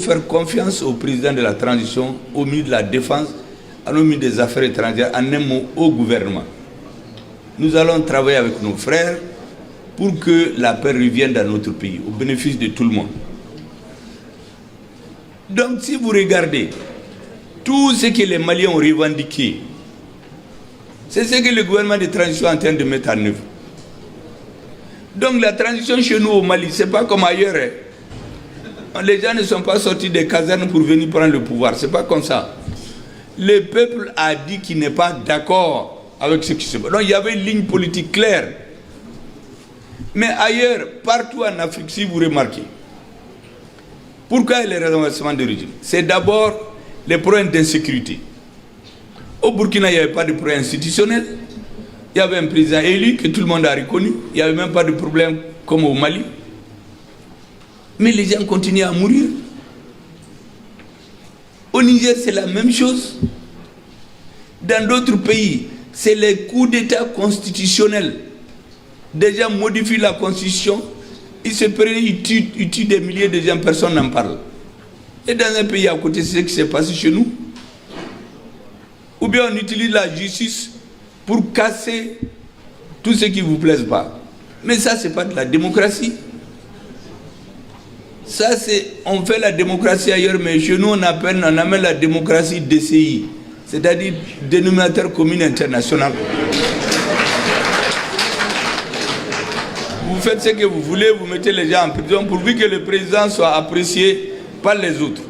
faire confiance au président de la transition, au ministre de la Défense, à nos ministres des Affaires étrangères, en un mot, au gouvernement. Nous allons travailler avec nos frères pour que la paix revienne dans notre pays, au bénéfice de tout le monde. Donc, si vous regardez tout ce que les Maliens ont revendiqué, c'est ce que le gouvernement de transition est en train de mettre en œuvre. Donc, la transition chez nous au Mali, ce n'est pas comme ailleurs. Les gens ne sont pas sortis des casernes pour venir prendre le pouvoir. Ce n'est pas comme ça. Le peuple a dit qu'il n'est pas d'accord avec ce qui se passe. Donc, il y avait une ligne politique claire. Mais ailleurs, partout en Afrique, si vous remarquez, pourquoi il y a les renversements de régime? C'est d'abord les problèmes d'insécurité. Au Burkina, il n'y avait pas de problème institutionnel. Il y avait un président élu que tout le monde a reconnu. Il n'y avait même pas de problème comme au Mali. Mais les gens continuent à mourir. Au Niger, c'est la même chose. Dans d'autres pays, c'est les coups d'État constitutionnels. Des gens modifient la constitution, ils se prennent, ils tuent des milliers de gens, personne n'en parle. Et dans un pays à côté, c'est ce qui s'est passé chez nous. Ou bien on utilise la justice pour casser tout ce qui ne vous plaise pas. Mais ça, ce n'est pas de la démocratie. Ça, c'est, on fait la démocratie ailleurs, mais chez nous, on amène la démocratie DCI, c'est-à-dire dénominateur commun international. Vous faites ce que vous voulez, vous mettez les gens en prison pourvu que le président soit apprécié par les autres.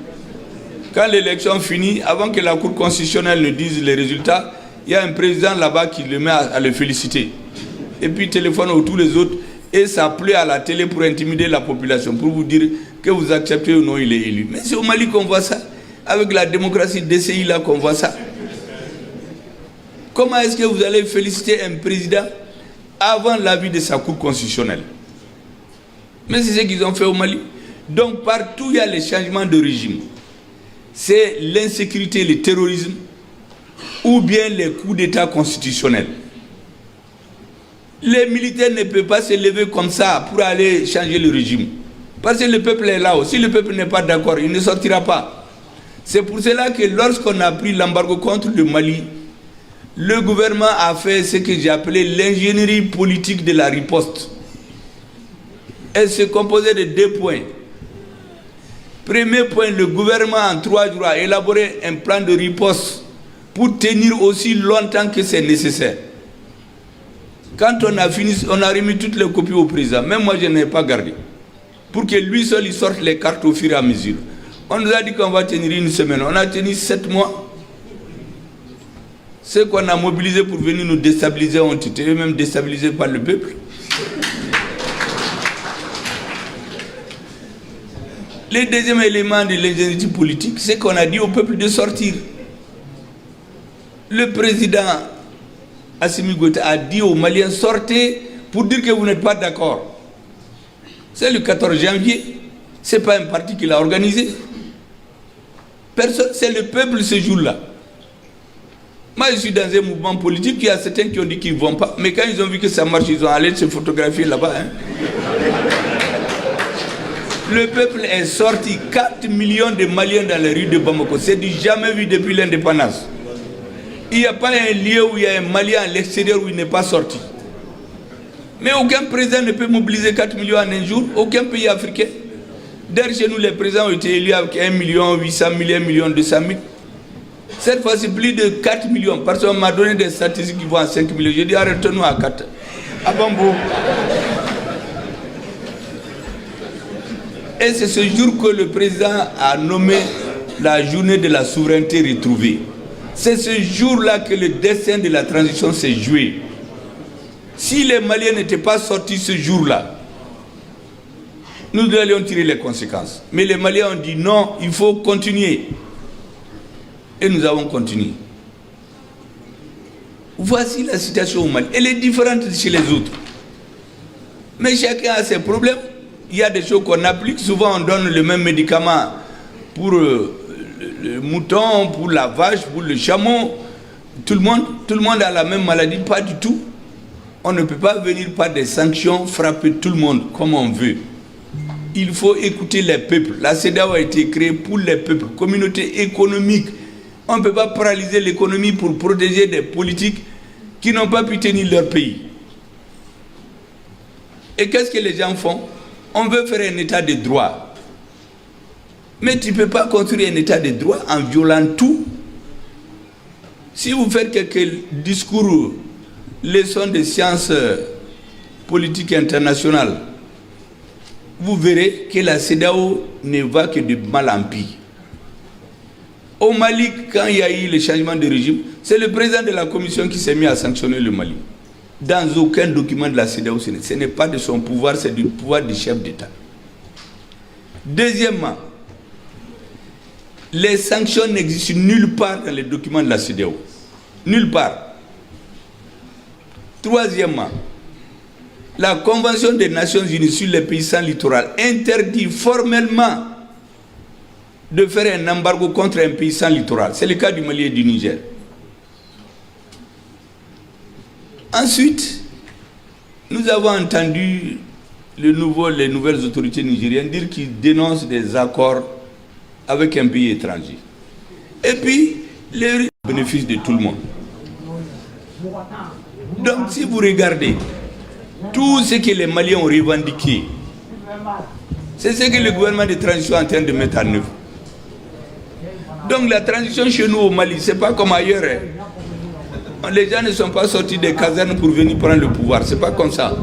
Quand l'élection finit, avant que la Cour constitutionnelle ne dise les résultats, il y a un président là-bas qui le met à le féliciter. Et puis il téléphone à tous les autres et ça plaît à la télé pour intimider la population, pour vous dire que vous acceptez ou non, il est élu. Mais c'est au Mali qu'on voit ça, avec la démocratie DCI là qu'on voit ça. Comment est-ce que vous allez féliciter un président avant l'avis de sa Cour constitutionnelle? Mais c'est ce qu'ils ont fait au Mali. Donc partout il y a les changements de régime. C'est l'insécurité, le terrorisme, ou bien les coups d'État constitutionnels. Les militaires ne peuvent pas se lever comme ça pour aller changer le régime. Parce que le peuple est là. Si le peuple n'est pas d'accord, il ne sortira pas. C'est pour cela que lorsqu'on a pris l'embargo contre le Mali, le gouvernement a fait ce que j'ai appelé l'ingénierie politique de la riposte. Elle se composait de 2 points. Premier point, le gouvernement en 3 jours a élaboré un plan de riposte pour tenir aussi longtemps que c'est nécessaire. Quand on a fini, on a remis toutes les copies au président. Même moi, je n'ai pas gardé. Pour que lui seul, il sorte les cartes au fur et à mesure. On nous a dit qu'on va tenir 1 semaine. On a tenu 7 mois. Ceux qu'on a mobilisés pour venir nous déstabiliser ont été eux-mêmes déstabilisés par le peuple. Le deuxième élément de l'ingénierie politique, c'est qu'on a dit au peuple de sortir. Le président Assimi Goïta a dit aux Maliens, sortez pour dire que vous n'êtes pas d'accord. C'est le 14 janvier. Ce n'est pas un parti qui l'a organisé. C'est le peuple ce jour-là. Moi, je suis dans un mouvement politique, il y a certains qui ont dit qu'ils ne vont pas. Mais quand ils ont vu que ça marche, ils ont allé se photographier là-bas. Le peuple est sorti, 4 millions de Maliens dans les rues de Bamako. C'est du jamais vu depuis l'indépendance. Il n'y a pas un lieu où il y a un Malien à l'extérieur où il n'est pas sorti. Mais aucun président ne peut mobiliser 4 millions en un jour, aucun pays africain. D'ailleurs, chez nous, les présidents ont été élus avec 1 800 000, 1 200 000. Cette fois-ci, plus de 4 millions. Parce qu'on m'a donné des statistiques qui vont à 5 millions. J'ai dit, arrêtons-nous à 4. À Bambo. Et c'est ce jour que le président a nommé la journée de la souveraineté retrouvée. C'est ce jour-là que le destin de la transition s'est joué. Si les Maliens n'étaient pas sortis ce jour-là, nous allions tirer les conséquences. Mais les Maliens ont dit non, il faut continuer. Et nous avons continué. Voici la situation au Mali. Elle est différente de chez les autres. Mais chacun a ses problèmes. Il y a des choses qu'on applique. Souvent, on donne le même médicament pour le mouton, pour la vache, pour le chameau. Tout le monde a la même maladie. Pas du tout. On ne peut pas venir par des sanctions frapper tout le monde comme on veut. il faut écouter les peuples. La CEDEAO a été créée pour les peuples, communauté économique. On ne peut pas paralyser l'économie pour protéger des politiques qui n'ont pas pu tenir leur pays. Et qu'est-ce que les gens font? On veut faire un état de droit. Mais tu ne peux pas construire un état de droit en violant tout. Si vous faites quelques discours, leçons de sciences politiques internationales, vous verrez que la CEDEAO ne va que de mal en pire. Au Mali, quand il y a eu le changement de régime, c'est le président de la commission qui s'est mis à sanctionner le Mali. Dans aucun document de la CEDEAO, ce n'est pas de son pouvoir, c'est du pouvoir du chef d'État. Deuxièmement, les sanctions n'existent nulle part dans les documents de la CEDEAO. Nulle part. Troisièmement, la Convention des Nations Unies sur les pays sans littoral interdit formellement de faire un embargo contre un pays sans littoral. C'est le cas du Mali et du Niger. Ensuite, nous avons entendu les nouvelles autorités nigériennes dire qu'ils dénoncent des accords avec un pays étranger. Et puis, les bénéfices de tout le monde. Donc, si vous regardez tout ce que les Maliens ont revendiqué, c'est ce que le gouvernement de transition est en train de mettre en œuvre. Donc, la transition chez nous au Mali, ce n'est pas comme ailleurs. Les gens ne sont pas sortis des casernes pour venir prendre le pouvoir. Ce n'est pas comme ça.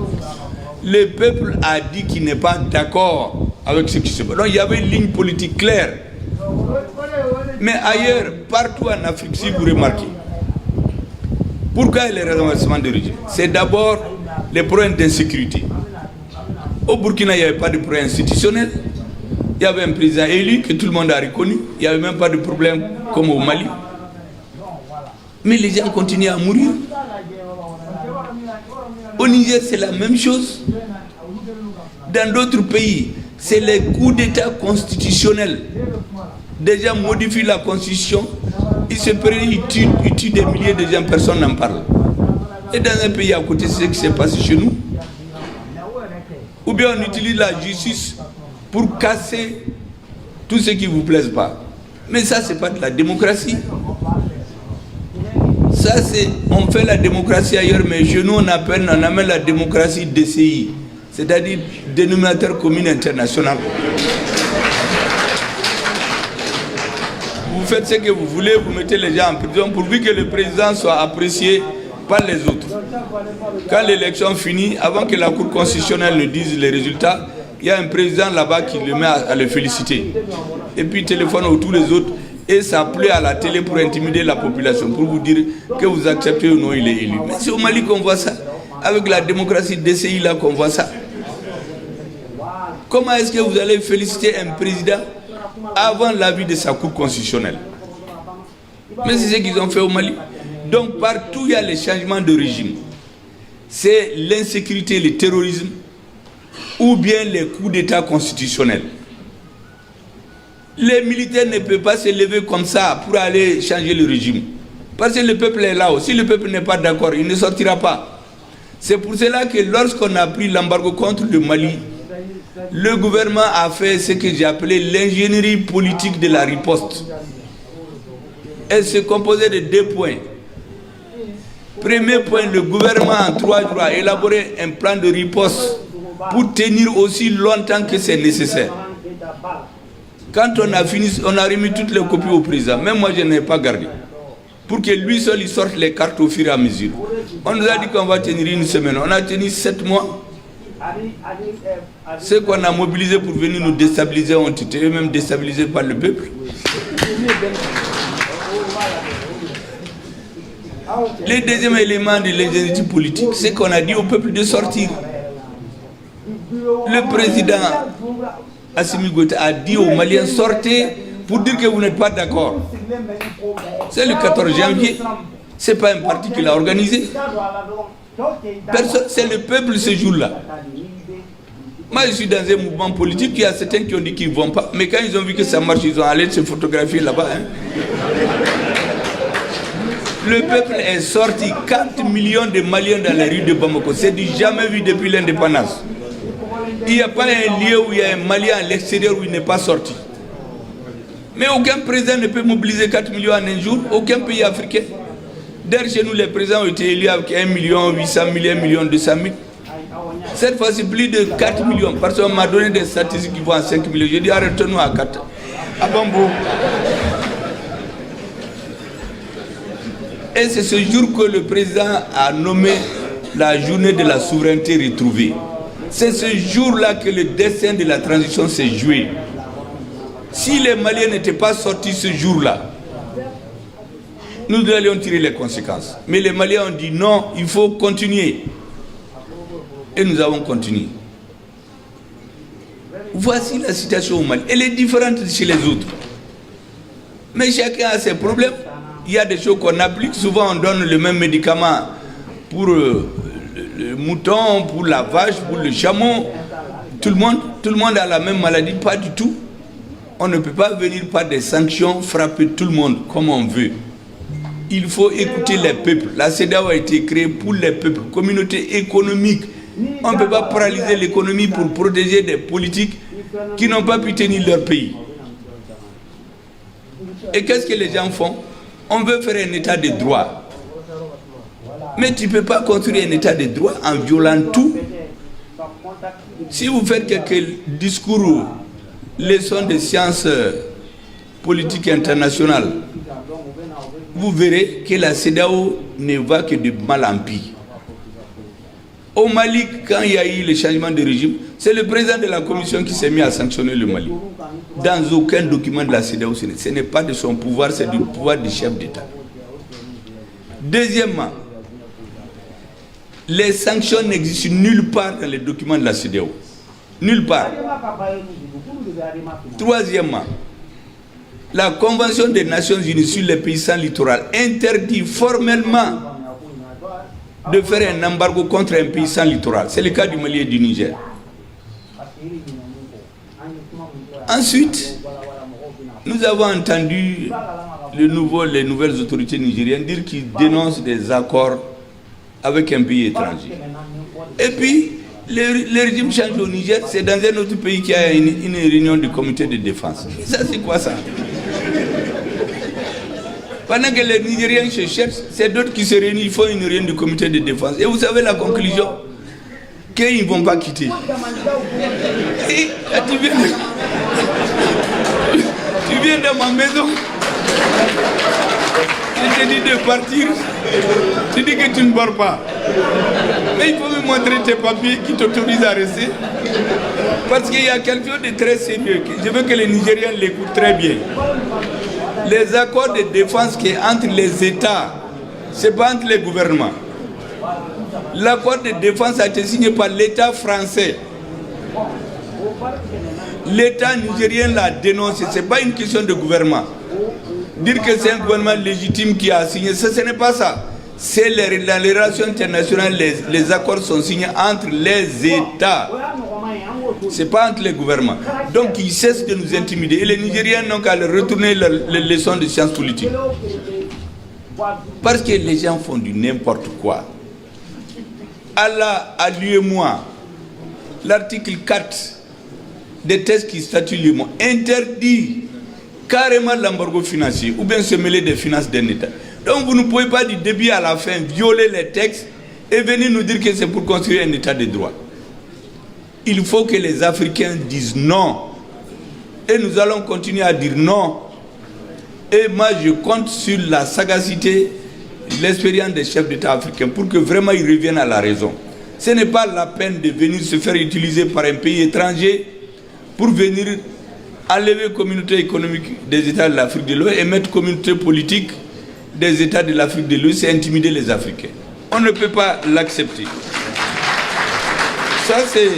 Le peuple a dit qu'il n'est pas d'accord avec ce qui se passe. Donc, il y avait une ligne politique claire. Mais ailleurs, partout en Afrique, si vous remarquez, pourquoi il y a les renversements de régime? C'est d'abord les problèmes d'insécurité. Au Burkina, il n'y avait pas de problème institutionnel. Il y avait un président élu que tout le monde a reconnu. Il n'y avait même pas de problème comme au Mali. Mais les gens continuent à mourir. Au Niger, c'est la même chose. Dans d'autres pays, c'est les coups d'État constitutionnels. Des gens modifient la constitution, ils se prennent, ils tuent des milliers de gens, personne n'en parle. Et dans un pays à côté, c'est ce qui s'est passé chez nous. Ou bien on utilise la justice pour casser tout ce qui ne vous plaise pas. Mais ça, ce n'est pas de la démocratie. Ça, c'est, on fait la démocratie ailleurs, mais chez nous, on amène la démocratie DCI, c'est-à-dire dénominateur commun international. Vous faites ce que vous voulez, vous mettez les gens en prison pourvu que le président soit apprécié par les autres. Quand l'élection finit, avant que la Cour constitutionnelle ne dise les résultats, il y a un président là-bas qui le met à le féliciter. Et puis il téléphone à tous les autres et ça plaît à la télé pour intimider la population, pour vous dire que vous acceptez ou non, il est élu. Mais c'est au Mali qu'on voit ça. Avec la démocratie DCI là qu'on voit ça. Comment est-ce que vous allez féliciter un président avant l'avis de sa Cour constitutionnelle? Mais c'est ce qu'ils ont fait au Mali. Donc partout il y a les changements de régime. C'est l'insécurité, le terrorisme ou bien les coups d'État constitutionnels. Les militaires ne peuvent pas se lever comme ça pour aller changer le régime. Parce que le peuple est là. Si le peuple n'est pas d'accord, il ne sortira pas. C'est pour cela que lorsqu'on a pris l'embargo contre le Mali, le gouvernement a fait ce que j'ai appelé l'ingénierie politique de la riposte. Elle se composait de 2 points. Premier point, le gouvernement en 3 jours a élaboré un plan de riposte pour tenir aussi longtemps que c'est nécessaire. Quand on a fini, on a remis toutes les copies au président. Même moi, je n'ai pas gardé. Pour que lui seul, il sorte les cartes au fur et à mesure. On nous a dit qu'on va tenir 1 semaine. On a tenu 7 mois. Ceux qu'on a mobilisés pour venir nous déstabiliser ont été eux-mêmes déstabilisés par le peuple. Le deuxième élément de l'ingénierie politique, c'est qu'on a dit au peuple de sortir. Le président Assimi Goïta a dit aux Maliens, sortez pour dire que vous n'êtes pas d'accord. C'est le 14 janvier. Ce n'est pas un parti qui l'a organisé. C'est le peuple ce jour-là. Moi, je suis dans un mouvement politique, il y a certains qui ont dit qu'ils ne vont pas. Mais quand ils ont vu que ça marche, ils ont allé se photographier là-bas. Le peuple est sorti, 4 millions de Maliens dans les rues de Bamako. C'est du jamais vu depuis l'indépendance. Il n'y a pas un lieu où il y a un Malien à l'extérieur où il n'est pas sorti. Mais aucun président ne peut mobiliser 4 millions en un jour, aucun pays africain. D'ailleurs, chez nous, les présidents ont été élus avec 1 800 000, 1 200 000. Cette fois-ci, plus de 4 millions. Parce qu'on m'a donné des statistiques qui vont à 5 millions. Je dis arrêtons-nous à 4. À Bambo. Et c'est ce jour que le président a nommé la journée de la souveraineté retrouvée. C'est ce jour-là que le destin de la transition s'est joué. Si les Maliens n'étaient pas sortis ce jour-là, nous allions tirer les conséquences. Mais les Maliens ont dit non, il faut continuer. Et nous avons continué. Voici la situation au Mali. Elle est différente de chez les autres. Mais chacun a ses problèmes. Il y a des choses qu'on applique. Souvent, on donne le même médicament pour le mouton, pour la vache, pour le chameau. Tout le monde a la même maladie. Pas du tout. On ne peut pas venir par des sanctions frapper tout le monde comme on veut. Il faut écouter les peuples. La CEDEAO a été créée pour les peuples. Communauté économique. On ne peut pas paralyser l'économie pour protéger des politiques qui n'ont pas pu tenir leur pays. Et qu'est-ce que les gens font? On veut faire un état de droit. Mais tu ne peux pas construire un état de droit en violant tout. Si vous faites quelques discours, leçons de sciences politiques internationales, vous verrez que la CEDEAO ne va que de mal en pire. Au Mali, quand il y a eu le changement de régime, c'est le président de la commission qui s'est mis à sanctionner le Mali. Dans aucun document de la CEDEAO, ce n'est pas de son pouvoir, c'est du pouvoir du chef d'État. Deuxièmement, les sanctions n'existent nulle part dans les documents de la CEDEAO. Nulle part. Troisièmement, la Convention des Nations Unies sur les pays sans littoral interdit formellement de faire un embargo contre un pays sans littoral. C'est le cas du Mali et du Niger. Ensuite, nous avons entendu les nouvelles autorités nigériennes dire qu'ils dénoncent des accords avec un pays étranger. Et puis, le régime change au Niger, c'est dans un autre pays qu'il y a une réunion du comité de défense. Ça, c'est quoi ça? Pendant que les Nigériens se cherchent, c'est d'autres qui se réunissent, ils font une réunion du comité de défense. Et vous savez la conclusion? Qu'ils ne vont pas quitter. Et, tu viens dans ma maison, je te dis de partir, tu dis que tu ne pars pas. Mais il faut me montrer tes papiers qui t'autorisent à rester. Parce qu'il y a quelque chose de très sérieux. Je veux que les Nigériens l'écoutent très bien. Les accords de défense qui sont entre les États, ce n'est pas entre les gouvernements. L'accord de défense a été signé par l'État français. L'État nigérien l'a dénoncé. Ce n'est pas une question de gouvernement. Dire que c'est un gouvernement légitime qui a signé, ce n'est pas ça. C'est dans les relations internationales, les accords sont signés entre les États. Ce n'est pas entre les gouvernements. Donc ils cessent de nous intimider. Et les Nigériens n'ont qu'à leur retourner les leçons de sciences politiques. Parce que les gens font du n'importe quoi. Allah a lui et moi, l'article 4 des textes qui statuent l'UEMOA interdit carrément l'embargo financier ou bien se mêler des finances d'un État. Donc vous ne pouvez pas du début à la fin violer les textes et venir nous dire que c'est pour construire un État de droit. Il faut que les Africains disent non. Et nous allons continuer à dire non. Et moi je compte sur la sagacité, l'expérience des chefs d'État africains pour que vraiment ils reviennent à la raison. Ce n'est pas la peine de venir se faire utiliser par un pays étranger pour venir enlever la communauté économique des États de l'Afrique de l'Ouest et mettre communauté politique des États de l'Afrique de l'Ouest et intimider les Africains. On ne peut pas l'accepter. Ça c'est,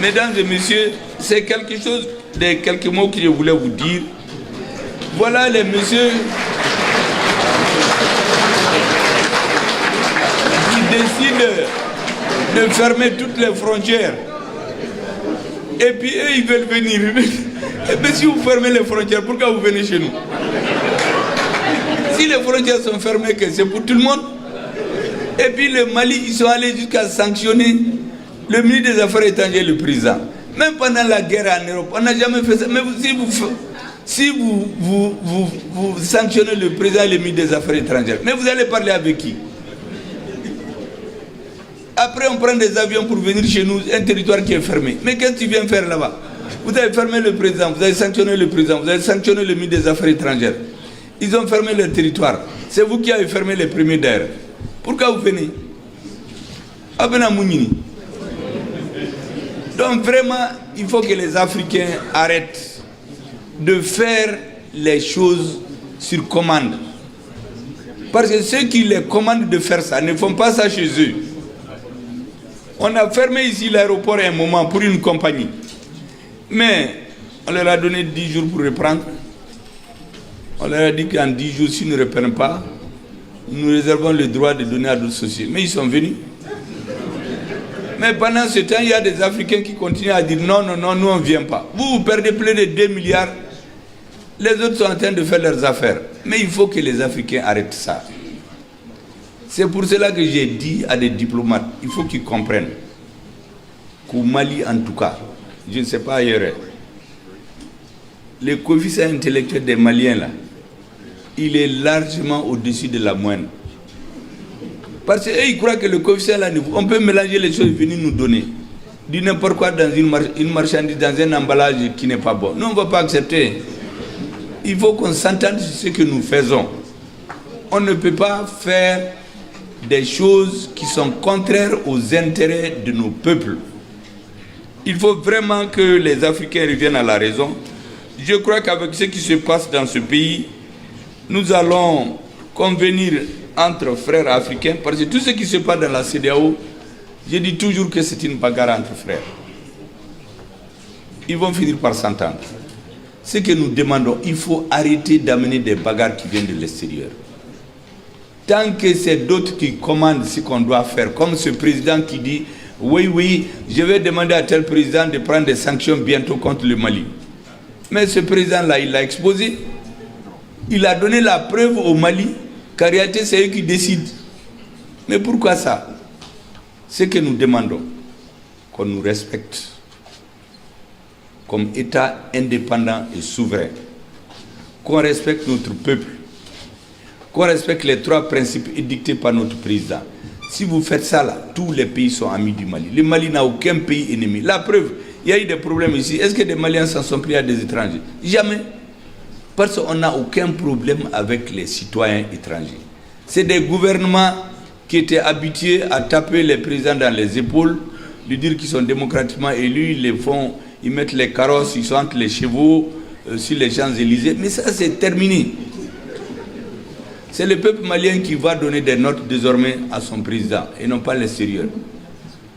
mesdames et messieurs, c'est quelques mots que je voulais vous dire. Voilà les messieurs qui décident de fermer toutes les frontières. Et puis eux, ils veulent venir. Et bien si vous fermez les frontières, pourquoi vous venez chez nous? Si les frontières sont fermées, c'est pour tout le monde. Et puis le Mali, ils sont allés jusqu'à sanctionner Le ministre des Affaires étrangères, le président. Même pendant la guerre en Europe, on n'a jamais fait ça. Mais si vous sanctionnez le président et le ministre des Affaires étrangères, mais vous allez parler avec qui? Après, on prend des avions pour venir chez nous, un territoire qui est fermé. Mais qu'est-ce que tu viens faire là-bas? Vous avez fermé le président, vous avez sanctionné le président, vous avez sanctionné le ministre des Affaires étrangères. Ils ont fermé leur territoire. C'est vous qui avez fermé les premiers d'air. Pourquoi vous venez? Donc vraiment, il faut que les Africains arrêtent de faire les choses sur commande. Parce que ceux qui les commandent de faire ça ne font pas ça chez eux. On a fermé ici l'aéroport un moment pour une compagnie. Mais on leur a donné 10 jours pour reprendre. On leur a dit qu'en 10 jours, s'ils ne reprennent pas, nous réservons le droit de donner à d'autres sociétés. Mais ils sont venus. Mais pendant ce temps, il y a des Africains qui continuent à dire non, non, non, nous on ne vient pas. Vous perdez plus de 2 milliards. Les autres sont en train de faire leurs affaires. Mais il faut que les Africains arrêtent ça. C'est pour cela que j'ai dit à des diplomates, il faut qu'ils comprennent qu'au Mali en tout cas, je ne sais pas ailleurs, le coefficient intellectuel des Maliens là, il est largement au-dessus de la moyenne. Parce qu'ils croient que le coefficient là, on peut mélanger les choses et venir nous donner. Du n'importe quoi dans une marchandise, dans un emballage qui n'est pas bon. Nous, on ne va pas accepter. Il faut qu'on s'entende sur ce que nous faisons. On ne peut pas faire des choses qui sont contraires aux intérêts de nos peuples. Il faut vraiment que les Africains reviennent à la raison. Je crois qu'avec ce qui se passe dans ce pays, nous allons convenir entre frères africains, parce que tout ce qui se passe dans la CEDEAO, je dis toujours que c'est une bagarre entre frères. Ils vont finir par s'entendre. Ce que nous demandons, il faut arrêter d'amener des bagarres qui viennent de l'extérieur. Tant que c'est d'autres qui commandent ce qu'on doit faire, comme ce président qui dit « Oui, oui, je vais demander à tel président de prendre des sanctions bientôt contre le Mali. » Mais ce président-là, il l'a exposé. Il a donné la preuve au Mali qu'en réalité, c'est eux qui décident. Mais pourquoi ça? Ce que nous demandons, qu'on nous respecte comme État indépendant et souverain, qu'on respecte notre peuple, qu'on respecte les 3 principes édictés par notre président. Si vous faites ça là, tous les pays sont amis du Mali. Le Mali n'a aucun pays ennemi. La preuve, il y a eu des problèmes ici. Est-ce que des Maliens s'en sont pris à des étrangers? Jamais. Parce qu'on n'a aucun problème avec les citoyens étrangers. C'est des gouvernements qui étaient habitués à taper les présidents dans les épaules, lui dire qu'ils sont démocratiquement élus, ils mettent les carrosses, ils sont entre les chevaux, sur les Champs-Élysées. Mais ça, c'est terminé. C'est le peuple malien qui va donner des notes désormais à son président, et non pas l'extérieur.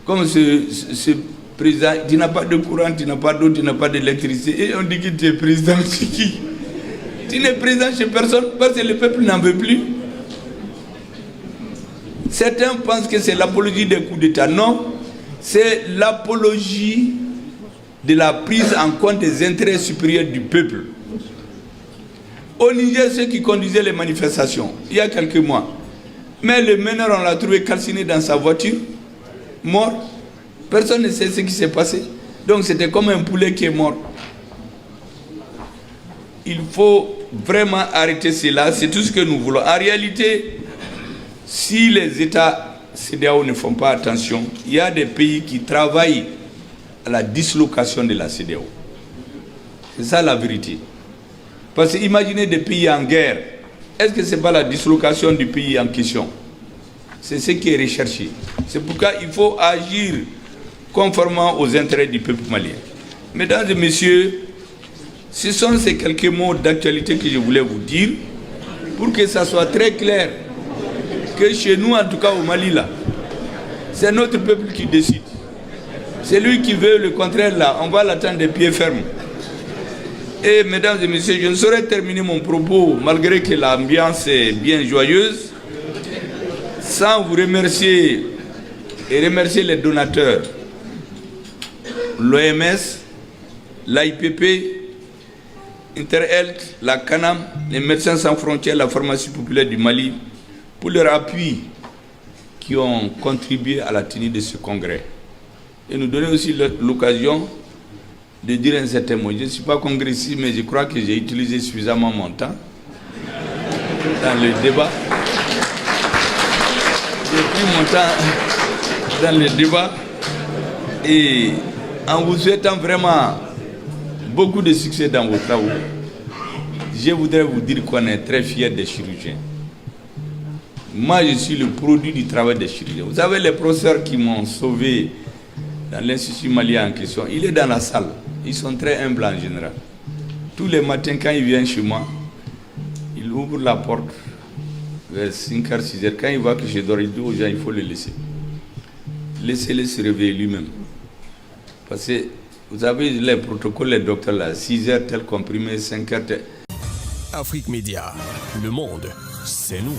Comme ce président, tu n'as pas de courant, tu n'as pas d'eau, tu n'as pas d'électricité, et on dit que tu es président chez qui? Tu n'es président chez personne parce que le peuple n'en veut plus. Certains pensent que c'est l'apologie des coups d'État. Non, c'est l'apologie de la prise en compte des intérêts supérieurs du peuple. Au Niger, ceux qui conduisaient les manifestations, il y a quelques mois, mais le meneur, on l'a trouvé calciné dans sa voiture, mort. Personne ne sait ce qui s'est passé. Donc c'était comme un poulet qui est mort. Il faut vraiment arrêter cela, c'est tout ce que nous voulons. En réalité, si les États CEDEAO ne font pas attention, il y a des pays qui travaillent à la dislocation de la CEDEAO. C'est ça la vérité. Parce que imaginez des pays en guerre, est-ce que ce n'est pas la dislocation du pays en question? C'est ce qui est recherché. C'est pourquoi il faut agir conformément aux intérêts du peuple malien. Mesdames et messieurs, ce sont ces quelques mots d'actualité que je voulais vous dire pour que ça soit très clair que chez nous, en tout cas au Mali, là, c'est notre peuple qui décide. C'est lui qui veut le contraire, là, on va l'attendre des pieds fermes. Et mesdames et messieurs, je ne saurais terminer mon propos, malgré que l'ambiance est bien joyeuse, sans vous remercier et remercier les donateurs, l'OMS, l'AIPP, Interhealth, la CANAM, les Médecins sans frontières, la pharmacie populaire du Mali, pour leur appui qui ont contribué à la tenue de ce congrès. et nous donner aussi l'occasion de dire un certain mot. Je ne suis pas congressiste, mais je crois que j'ai utilisé suffisamment mon temps dans le débat. J'ai pris mon temps dans le débat et en vous souhaitant vraiment beaucoup de succès dans vos travaux, je voudrais vous dire qu'on est très fiers des chirurgiens. Moi, je suis le produit du travail des chirurgiens. Vous savez, les professeurs qui m'ont sauvé dans l'Institut malien en question, il est dans la salle. Ils sont très humbles en général. Tous les matins, quand ils viennent chez moi, ils ouvrent la porte vers 5h, 6h. Quand ils voient que je dors, ils disent aux gens, il faut le laisser. Laissez-le se réveiller lui-même. Parce que vous avez les protocoles, les docteurs là, 6h tel comprimé, 5h tel... Afrique Média, le monde, c'est nous.